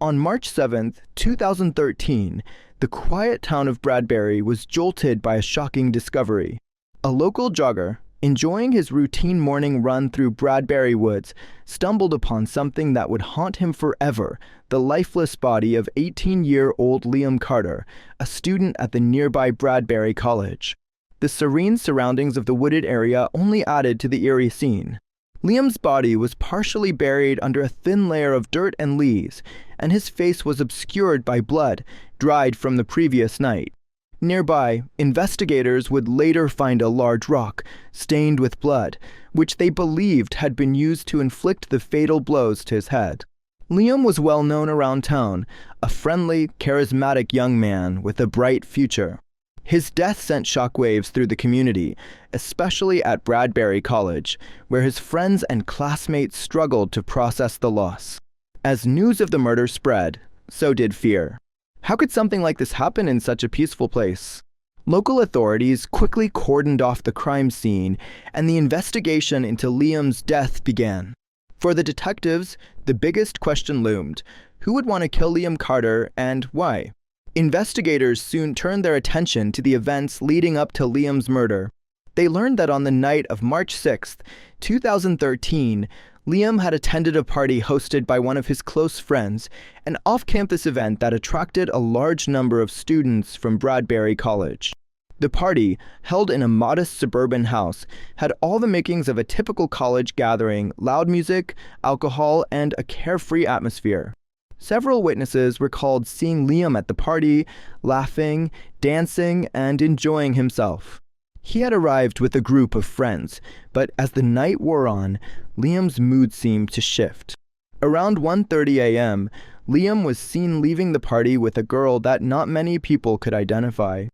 On March 7, 2013, the quiet town of Bradbury was jolted by a shocking discovery. A local jogger, enjoying his routine morning run through Bradbury Woods, stumbled upon something that would haunt him forever: the lifeless body of 18-year-old Liam Carter, a student at the nearby Bradbury College. The serene surroundings of the wooded area only added to the eerie scene. Liam's body was partially buried under a thin layer of dirt and leaves, and his face was obscured by blood, dried from the previous night. Nearby, investigators would later find a large rock, stained with blood, which they believed had been used to inflict the fatal blows to his head. Liam was well known around town, a friendly, charismatic young man with a bright future. His death sent shockwaves through the community, especially at Bradbury College, where his friends and classmates struggled to process the loss. As news of the murder spread, so did fear. How could something like this happen in such a peaceful place? Local authorities quickly cordoned off the crime scene, and the investigation into Liam's death began. For the detectives, the biggest question loomed: who would want to kill Liam Carter, and why? Investigators soon turned their attention to the events leading up to Liam's murder. They learned that on the night of March 6, 2013, Liam had attended a party hosted by one of his close friends, an off-campus event that attracted a large number of students from Bradbury College. The party, held in a modest suburban house, had all the makings of a typical college gathering: loud music, alcohol, and a carefree atmosphere. Several witnesses recalled seeing Liam at the party, laughing, dancing, and enjoying himself. He had arrived with a group of friends, but as the night wore on, Liam's mood seemed to shift. Around 1:30 a.m., Liam was seen leaving the party with a girl that not many people could identify.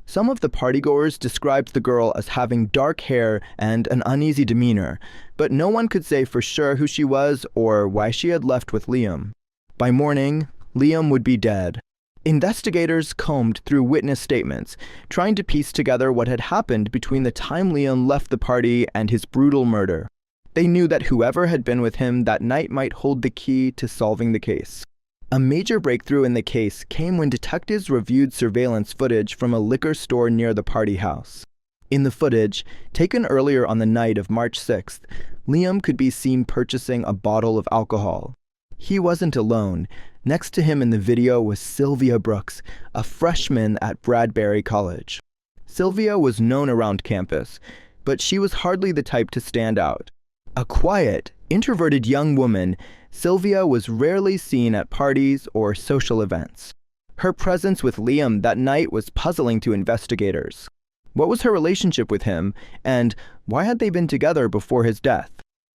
Some of the partygoers described the girl as having dark hair and an uneasy demeanor, but no one could say for sure who she was or why she had left with Liam. By morning, Liam would be dead. Investigators combed through witness statements, trying to piece together what had happened between the time Liam left the party and his brutal murder. They knew that whoever had been with him that night might hold the key to solving the case. A major breakthrough in the case came when detectives reviewed surveillance footage from a liquor store near the party house. In the footage, taken earlier on the night of March 6th, Liam could be seen purchasing a bottle of alcohol. He wasn't alone. Next to him in the video was Sylvia Brooks, a freshman at Bradbury College. Sylvia was known around campus, but she was hardly the type to stand out. A quiet, introverted young woman, Sylvia was rarely seen at parties or social events. Her presence with Liam that night was puzzling to investigators. What was her relationship with him, and why had they been together before his death?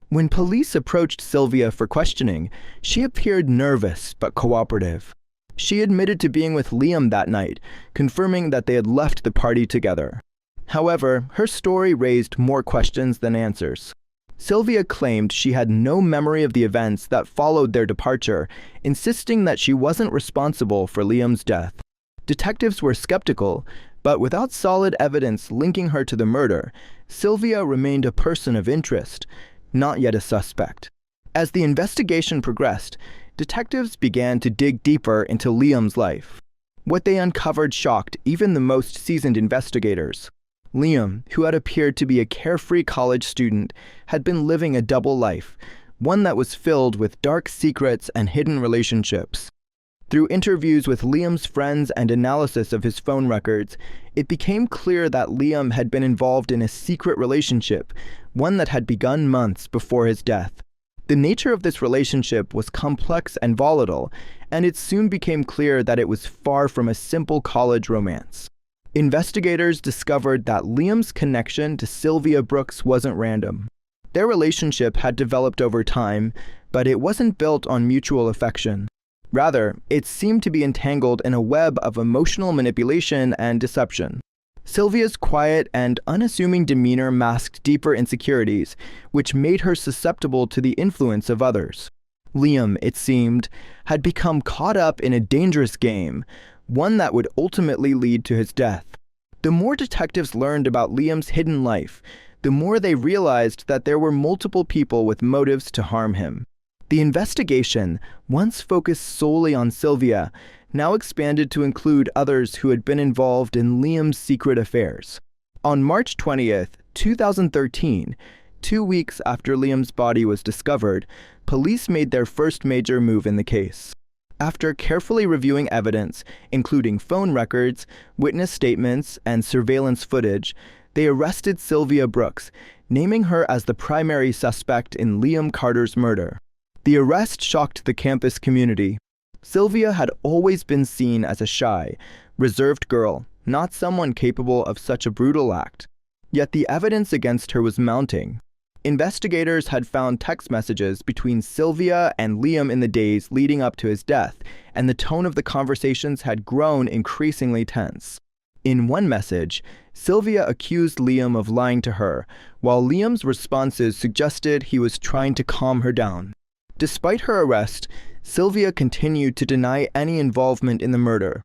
When police approached Sylvia for questioning, she appeared nervous but cooperative. She admitted to being with Liam that night, confirming that they had left the party together. However, her story raised more questions than answers. Sylvia claimed she had no memory of the events that followed their departure, insisting that she wasn't responsible for Liam's death. Detectives were skeptical, but without solid evidence linking her to the murder, Sylvia remained a person of interest, not yet a suspect. As the investigation progressed, detectives began to dig deeper into Liam's life. What they uncovered shocked even the most seasoned investigators. Liam, who had appeared to be a carefree college student, had been living a double life, one that was filled with dark secrets and hidden relationships. Through interviews with Liam's friends and analysis of his phone records, it became clear that Liam had been involved in a secret relationship, one that had begun months before his death. The nature of this relationship was complex and volatile, and it soon became clear that it was far from a simple college romance. Investigators discovered that Liam's connection to Sylvia Brooks wasn't random. Their relationship had developed over time, but it wasn't built on mutual affection. Rather, it seemed to be entangled in a web of emotional manipulation and deception. Sylvia's quiet and unassuming demeanor masked deeper insecurities, which made her susceptible to the influence of others. Liam, it seemed, had become caught up in a dangerous game, one that would ultimately lead to his death. The more detectives learned about Liam's hidden life, the more they realized that there were multiple people with motives to harm him. The investigation, once focused solely on Sylvia, now expanded to include others who had been involved in Liam's secret affairs. On March 20th, 2013, 2 weeks after Liam's body was discovered, police made their first major move in the case. After carefully reviewing evidence, including phone records, witness statements, and surveillance footage, they arrested Sylvia Brooks, naming her as the primary suspect in Liam Carter's murder. The arrest shocked the campus community. Sylvia had always been seen as a shy, reserved girl, not someone capable of such a brutal act. Yet the evidence against her was mounting. Investigators had found text messages between Sylvia and Liam in the days leading up to his death, and the tone of the conversations had grown increasingly tense. In one message, Sylvia accused Liam of lying to her, while Liam's responses suggested he was trying to calm her down. Despite her arrest, Sylvia continued to deny any involvement in the murder.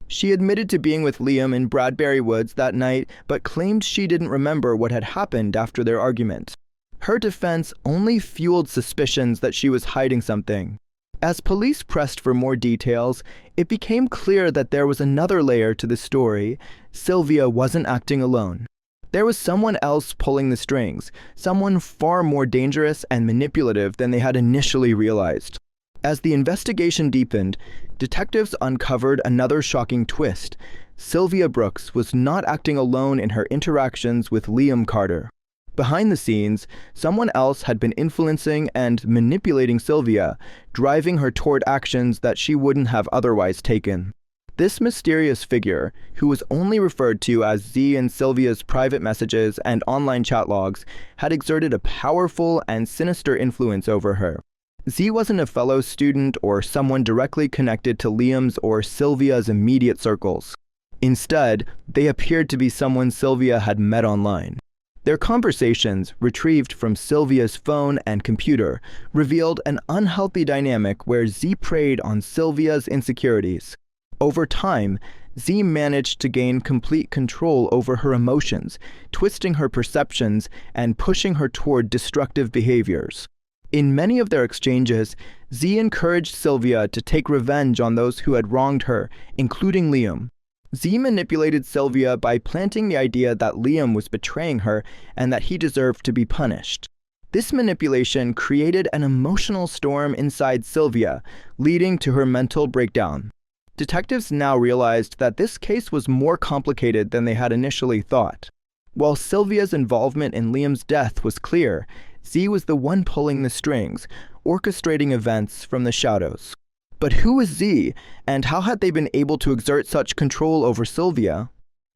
She admitted to being with Liam in Bradbury Woods that night, but claimed she didn't remember what had happened after their argument. Her defense only fueled suspicions that she was hiding something. As police pressed for more details, it became clear that there was another layer to the story. Sylvia wasn't acting alone. There was someone else pulling the strings, someone far more dangerous and manipulative than they had initially realized. As the investigation deepened, detectives uncovered another shocking twist. Sylvia Brooks was not acting alone in her interactions with Liam Carter. Behind the scenes, someone else had been influencing and manipulating Sylvia, driving her toward actions that she wouldn't have otherwise taken. This mysterious figure, who was only referred to as Z in Sylvia's private messages and online chat logs, had exerted a powerful and sinister influence over her. Z wasn't a fellow student or someone directly connected to Liam's or Sylvia's immediate circles. Instead, they appeared to be someone Sylvia had met online. Their conversations, retrieved from Sylvia's phone and computer, revealed an unhealthy dynamic where Z preyed on Sylvia's insecurities. Over time, Z managed to gain complete control over her emotions, twisting her perceptions and pushing her toward destructive behaviors. In many of their exchanges, Z encouraged Sylvia to take revenge on those who had wronged her, including Liam. Z manipulated Sylvia by planting the idea that Liam was betraying her and that he deserved to be punished. This manipulation created an emotional storm inside Sylvia, leading to her mental breakdown. Detectives now realized that this case was more complicated than they had initially thought. While Sylvia's involvement in Liam's death was clear, Z was the one pulling the strings, orchestrating events from the shadows. But who was Z, and how had they been able to exert such control over Sylvia?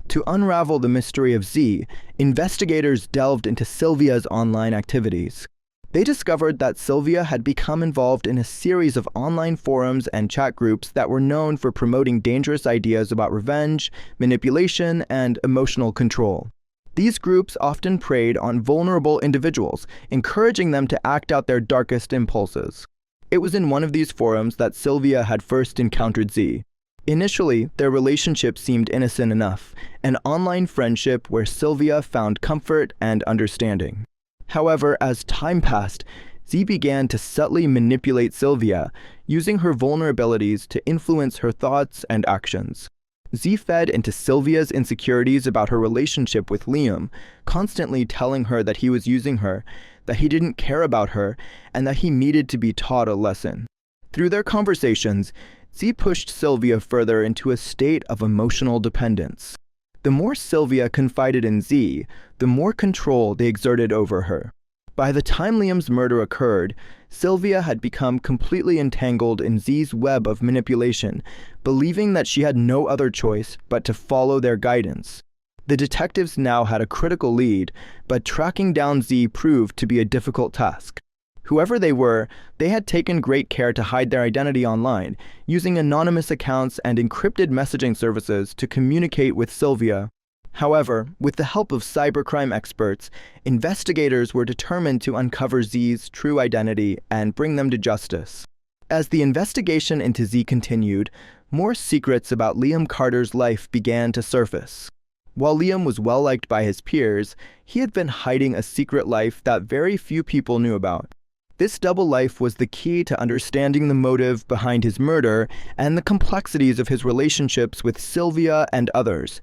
To unravel the mystery of Z, investigators delved into Sylvia's online activities. They discovered that Sylvia had become involved in a series of online forums and chat groups that were known for promoting dangerous ideas about revenge, manipulation, and emotional control. These groups often preyed on vulnerable individuals, encouraging them to act out their darkest impulses. It was in one of these forums that Sylvia had first encountered Z. Initially, their relationship seemed innocent enough, an online friendship where Sylvia found comfort and understanding. However, as time passed, Z began to subtly manipulate Sylvia, using her vulnerabilities to influence her thoughts and actions. Z fed into Sylvia's insecurities about her relationship with Liam, constantly telling her that he was using her, that he didn't care about her, and that he needed to be taught a lesson. Through their conversations, Z pushed Sylvia further into a state of emotional dependence. The more Sylvia confided in Z, the more control they exerted over her. By the time Liam's murder occurred, Sylvia had become completely entangled in Z's web of manipulation, believing that she had no other choice but to follow their guidance. The detectives now had a critical lead, but tracking down Z proved to be a difficult task. Whoever they were, they had taken great care to hide their identity online, using anonymous accounts and encrypted messaging services to communicate with Sylvia. However, with the help of cybercrime experts, investigators were determined to uncover Z's true identity and bring them to justice. As the investigation into Z continued, more secrets about Liam Carter's life began to surface. While Liam was well-liked by his peers, he had been hiding a secret life that very few people knew about. This double life was the key to understanding the motive behind his murder and the complexities of his relationships with Sylvia and others.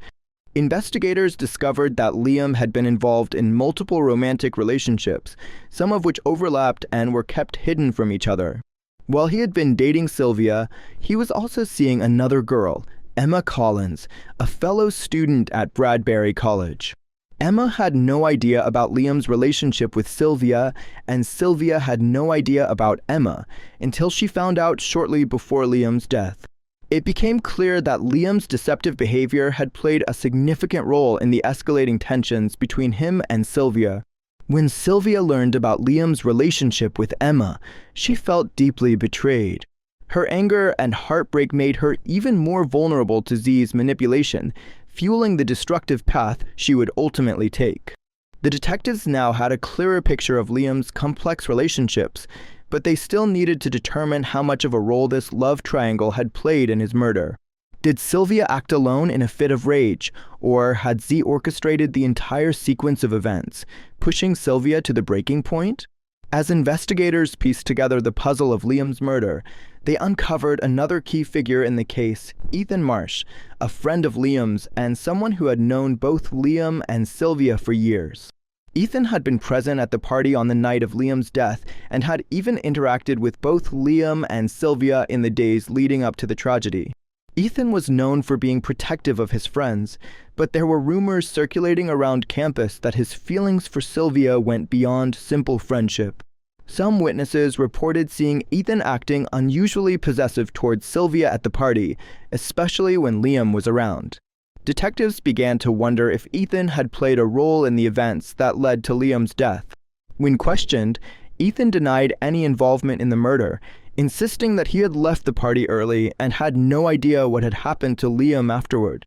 Investigators discovered that Liam had been involved in multiple romantic relationships, some of which overlapped and were kept hidden from each other. While he had been dating Sylvia, he was also seeing another girl, Emma Collins, a fellow student at Bradbury College. Emma had no idea about Liam's relationship with Sylvia, and Sylvia had no idea about Emma until she found out shortly before Liam's death. It became clear that Liam's deceptive behavior had played a significant role in the escalating tensions between him and Sylvia. When Sylvia learned about Liam's relationship with Emma, she felt deeply betrayed. Her anger and heartbreak made her even more vulnerable to Z's manipulation, fueling the destructive path she would ultimately take. The detectives now had a clearer picture of Liam's complex relationships, but they still needed to determine how much of a role this love triangle had played in his murder. Did Sylvia act alone in a fit of rage, or had Z orchestrated the entire sequence of events, pushing Sylvia to the breaking point? As investigators pieced together the puzzle of Liam's murder, they uncovered another key figure in the case, Ethan Marsh, a friend of Liam's and someone who had known both Liam and Sylvia for years. Ethan had been present at the party on the night of Liam's death and had even interacted with both Liam and Sylvia in the days leading up to the tragedy. Ethan was known for being protective of his friends, but there were rumors circulating around campus that his feelings for Sylvia went beyond simple friendship. Some witnesses reported seeing Ethan acting unusually possessive towards Sylvia at the party, especially when Liam was around. Detectives began to wonder if Ethan had played a role in the events that led to Liam's death. When questioned, Ethan denied any involvement in the murder, insisting that he had left the party early and had no idea what had happened to Liam afterward.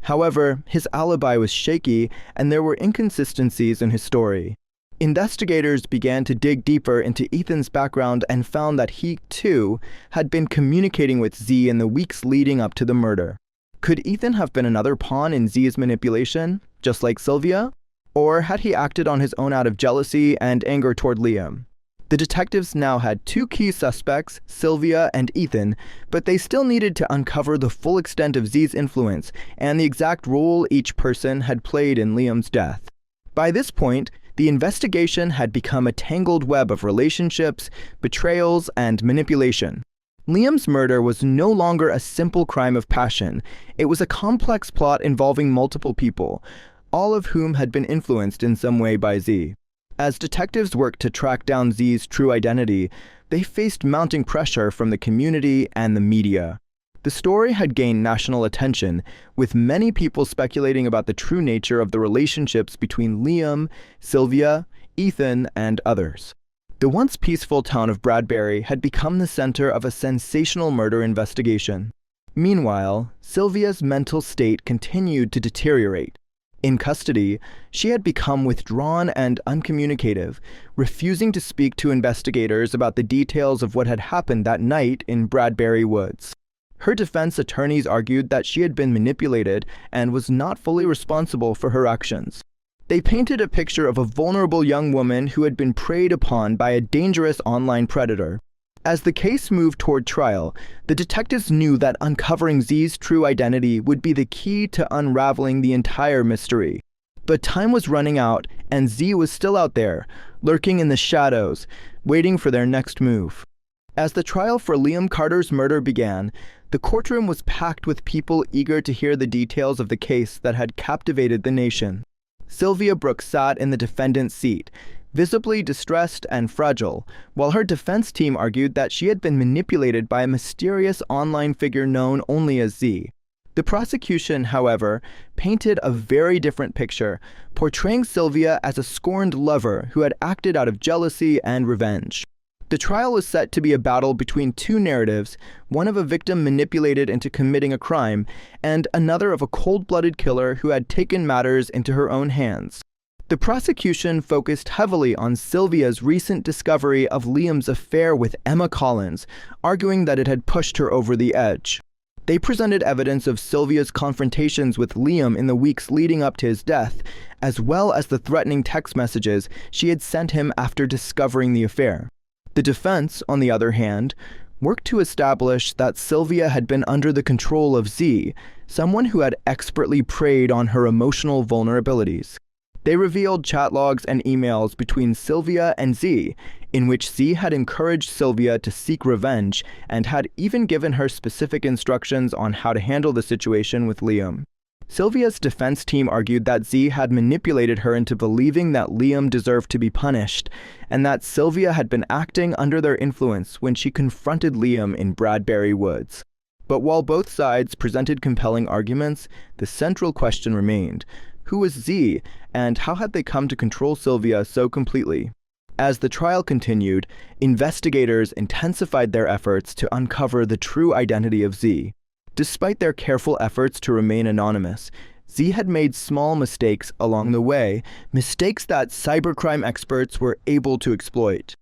However, his alibi was shaky and there were inconsistencies in his story. Investigators began to dig deeper into Ethan's background and found that he, too, had been communicating with Z in the weeks leading up to the murder. Could Ethan have been another pawn in Z's manipulation, just like Sylvia? Or had he acted on his own out of jealousy and anger toward Liam? The detectives now had two key suspects, Sylvia and Ethan, but they still needed to uncover the full extent of Z's influence and the exact role each person had played in Liam's death. By this point, the investigation had become a tangled web of relationships, betrayals, and manipulation. Liam's murder was no longer a simple crime of passion. It was a complex plot involving multiple people, all of whom had been influenced in some way by Z. As detectives worked to track down Z's true identity, they faced mounting pressure from the community and the media. The story had gained national attention, with many people speculating about the true nature of the relationships between Liam, Sylvia, Ethan, and others. The once peaceful town of Bradbury had become the center of a sensational murder investigation. Meanwhile, Sylvia's mental state continued to deteriorate. In custody, she had become withdrawn and uncommunicative, refusing to speak to investigators about the details of what had happened that night in Bradbury Woods. Her defense attorneys argued that she had been manipulated and was not fully responsible for her actions. They painted a picture of a vulnerable young woman who had been preyed upon by a dangerous online predator. As the case moved toward trial, the detectives knew that uncovering Z's true identity would be the key to unraveling the entire mystery. But time was running out, and Z was still out there, lurking in the shadows, waiting for their next move. As the trial for Liam Carter's murder began, the courtroom was packed with people eager to hear the details of the case that had captivated the nation. Sylvia Brooks sat in the defendant's seat, visibly distressed and fragile, while her defense team argued that she had been manipulated by a mysterious online figure known only as Z. The prosecution, however, painted a very different picture, portraying Sylvia as a scorned lover who had acted out of jealousy and revenge. The trial was set to be a battle between two narratives, one of a victim manipulated into committing a crime, and another of a cold-blooded killer who had taken matters into her own hands. The prosecution focused heavily on Sylvia's recent discovery of Liam's affair with Emma Collins, arguing that it had pushed her over the edge. They presented evidence of Sylvia's confrontations with Liam in the weeks leading up to his death, as well as the threatening text messages she had sent him after discovering the affair. The defense, on the other hand, worked to establish that Sylvia had been under the control of Z, someone who had expertly preyed on her emotional vulnerabilities. They revealed chat logs and emails between Sylvia and Z, in which Z had encouraged Sylvia to seek revenge and had even given her specific instructions on how to handle the situation with Liam. Sylvia's defense team argued that Z had manipulated her into believing that Liam deserved to be punished, and that Sylvia had been acting under their influence when she confronted Liam in Bradbury Woods. But while both sides presented compelling arguments, the central question remained: who was Z, and how had they come to control Sylvia so completely? As the trial continued, investigators intensified their efforts to uncover the true identity of Z. Despite their careful efforts to remain anonymous, Z had made small mistakes along the way, mistakes that cybercrime experts were able to exploit.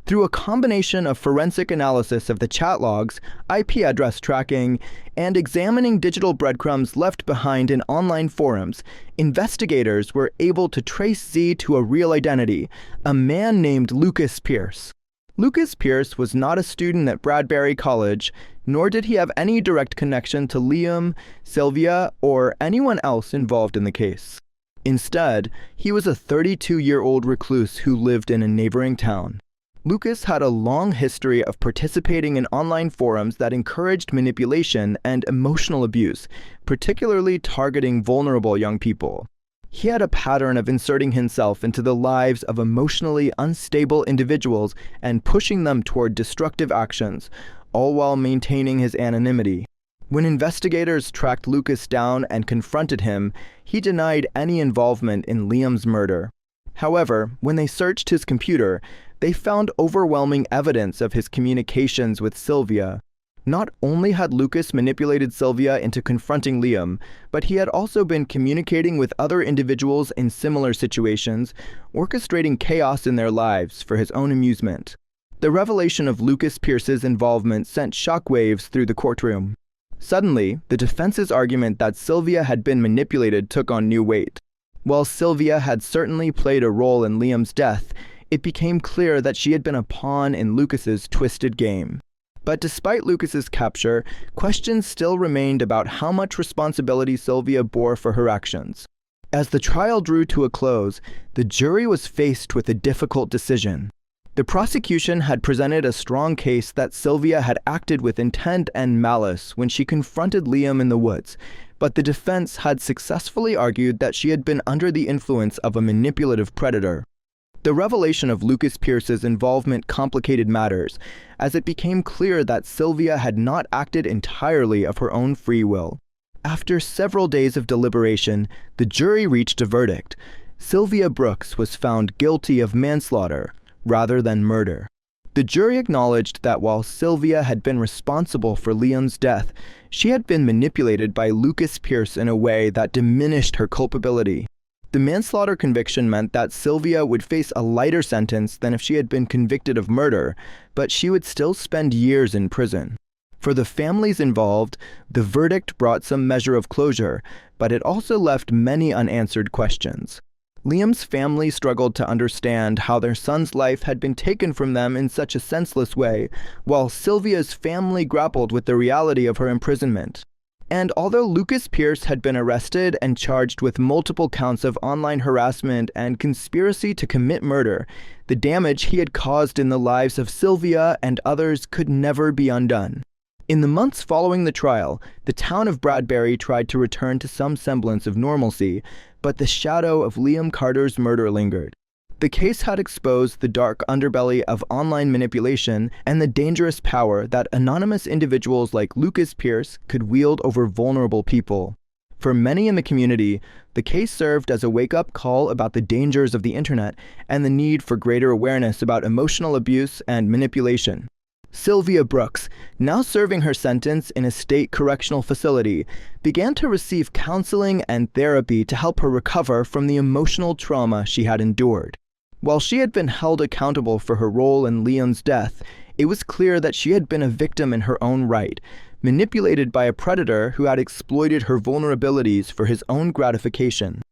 Through a combination of forensic analysis of the chat logs, IP address tracking, and examining digital breadcrumbs left behind in online forums, investigators were able to trace Z to a real identity, a man named Lucas Pierce. Lucas Pierce was not a student at Bradbury College, nor did he have any direct connection to Liam, Sylvia, or anyone else involved in the case. Instead, he was a 32-year-old recluse who lived in a neighboring town. Lucas had a long history of participating in online forums that encouraged manipulation and emotional abuse, particularly targeting vulnerable young people. He had a pattern of inserting himself into the lives of emotionally unstable individuals and pushing them toward destructive actions, all while maintaining his anonymity. When investigators tracked Lucas down and confronted him, he denied any involvement in Liam's murder. However, when they searched his computer, they found overwhelming evidence of his communications with Sylvia. Not only had Lucas manipulated Sylvia into confronting Liam, but he had also been communicating with other individuals in similar situations, orchestrating chaos in their lives for his own amusement. The revelation of Lucas Pierce's involvement sent shockwaves through the courtroom. Suddenly, the defense's argument that Sylvia had been manipulated took on new weight. While Sylvia had certainly played a role in Liam's death, it became clear that she had been a pawn in Lucas's twisted game. But despite Lucas's capture, questions still remained about how much responsibility Sylvia bore for her actions. As the trial drew to a close, the jury was faced with a difficult decision. The prosecution had presented a strong case that Sylvia had acted with intent and malice when she confronted Liam in the woods, but the defense had successfully argued that she had been under the influence of a manipulative predator. The revelation of Lucas Pierce's involvement complicated matters, as it became clear that Sylvia had not acted entirely of her own free will. After several days of deliberation, the jury reached a verdict. Sylvia Brooks was found guilty of manslaughter rather than murder. The jury acknowledged that while Sylvia had been responsible for Liam's death, she had been manipulated by Lucas Pierce in a way that diminished her culpability. The manslaughter conviction meant that Sylvia would face a lighter sentence than if she had been convicted of murder, but she would still spend years in prison. For the families involved, the verdict brought some measure of closure, but it also left many unanswered questions. Liam's family struggled to understand how their son's life had been taken from them in such a senseless way, while Sylvia's family grappled with the reality of her imprisonment. And although Lucas Pierce had been arrested and charged with multiple counts of online harassment and conspiracy to commit murder, the damage he had caused in the lives of Sylvia and others could never be undone. In the months following the trial, the town of Bradbury tried to return to some semblance of normalcy, but the shadow of Liam Carter's murder lingered. The case had exposed the dark underbelly of online manipulation and the dangerous power that anonymous individuals like Lucas Pierce could wield over vulnerable people. For many in the community, the case served as a wake-up call about the dangers of the internet and the need for greater awareness about emotional abuse and manipulation. Sylvia Brooks, now serving her sentence in a state correctional facility, began to receive counseling and therapy to help her recover from the emotional trauma she had endured. While she had been held accountable for her role in Liam's death, it was clear that she had been a victim in her own right, manipulated by a predator who had exploited her vulnerabilities for his own gratification.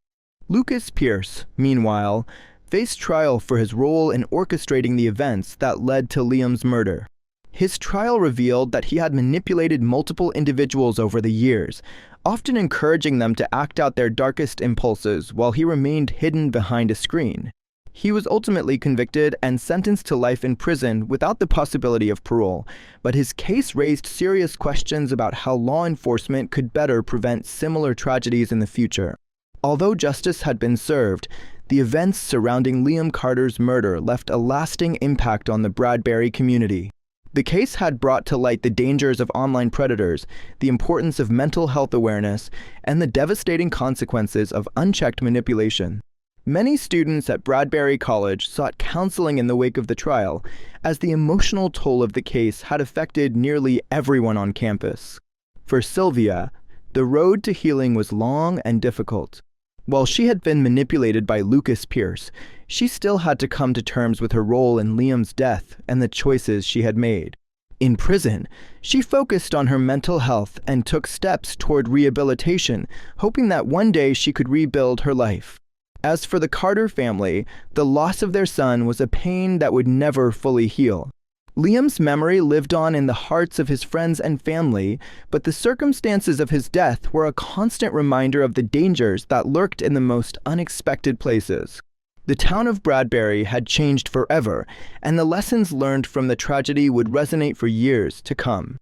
Lucas Pierce, meanwhile, faced trial for his role in orchestrating the events that led to Liam's murder. His trial revealed that he had manipulated multiple individuals over the years, often encouraging them to act out their darkest impulses while he remained hidden behind a screen. He was ultimately convicted and sentenced to life in prison without the possibility of parole, but his case raised serious questions about how law enforcement could better prevent similar tragedies in the future. Although justice had been served, the events surrounding Liam Carter's murder left a lasting impact on the Bradbury community. The case had brought to light the dangers of online predators, the importance of mental health awareness, and the devastating consequences of unchecked manipulation. Many students at Bradbury College sought counseling in the wake of the trial, as the emotional toll of the case had affected nearly everyone on campus. For Sylvia, the road to healing was long and difficult. While she had been manipulated by Lucas Pierce, she still had to come to terms with her role in Liam's death and the choices she had made. In prison, she focused on her mental health and took steps toward rehabilitation, hoping that one day she could rebuild her life. As for the Carter family, the loss of their son was a pain that would never fully heal. Liam's memory lived on in the hearts of his friends and family, but the circumstances of his death were a constant reminder of the dangers that lurked in the most unexpected places. The town of Bradbury had changed forever, and the lessons learned from the tragedy would resonate for years to come.